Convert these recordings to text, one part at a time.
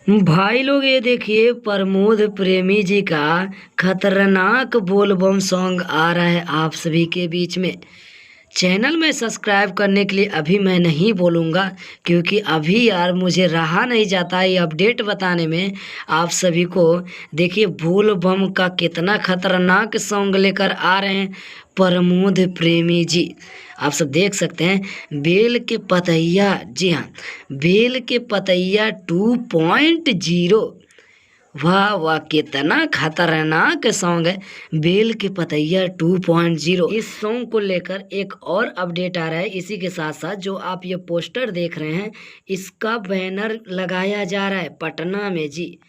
भाई लोग ये देखिए प्रमोद प्रेमी जी का खतरनाक बोलबम सॉन्ग आ रहा है आप सभी के बीच में। चैनल में सब्सक्राइब करने के लिए अभी मैं नहीं बोलूँगा, क्योंकि अभी यार मुझे रहा नहीं जाता ये अपडेट बताने में आप सभी को। देखिए बोल बम का कितना खतरनाक सॉन्ग लेकर आ रहे हैं प्रमोद प्रेमी जी। आप सब देख सकते हैं बेल के पतैया, जी हाँ, बेल के पतैया 2.0। वाह वाह, कितना खतरनाक सॉन्ग है बेल के पतैया 2.0। इस सॉन्ग को लेकर एक और अपडेट आ रहा है। इसी के साथ साथ जो आप ये पोस्टर देख रहे हैं, इसका बैनर लगाया जा रहा है पटना में। जी,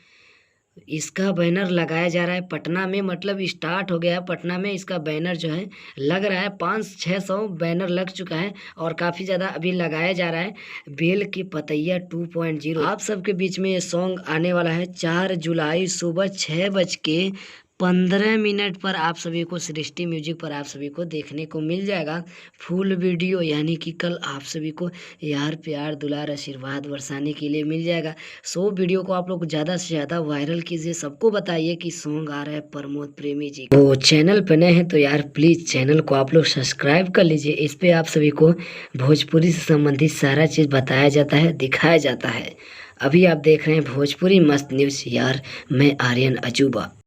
इसका बैनर लगाया जा रहा है पटना में, मतलब स्टार्ट हो गया है पटना में। इसका बैनर जो है लग रहा है 500-600 बैनर लग चुका है और काफ़ी ज़्यादा अभी लगाया जा रहा है। बेल की पतैया 2.0 आप सबके बीच में ये सॉन्ग आने वाला है 4 जुलाई सुबह 6:15 पर आप सभी को सृष्टि म्यूजिक पर आप सभी को देखने को मिल जाएगा फुल वीडियो। यानी कि कल आप सभी को यार प्यार दुलार आशीर्वाद बरसाने के लिए मिल जाएगा। सो वीडियो को आप लोग ज़्यादा से ज़्यादा वायरल कीजिए, सबको बताइए कि सॉन्ग आ रहा है प्रमोद प्रेमी जी। तो चैनल पर नए हैं तो यार प्लीज़ चैनल को आप लोग सब्सक्राइब कर लीजिए। इस पर आप सभी को भोजपुरी से संबंधित सारा चीज़ बताया जाता है, दिखाया जाता है। अभी आप देख रहे हैं भोजपुरी मस्त न्यूज़, यार मैं आर्यन अजूबा।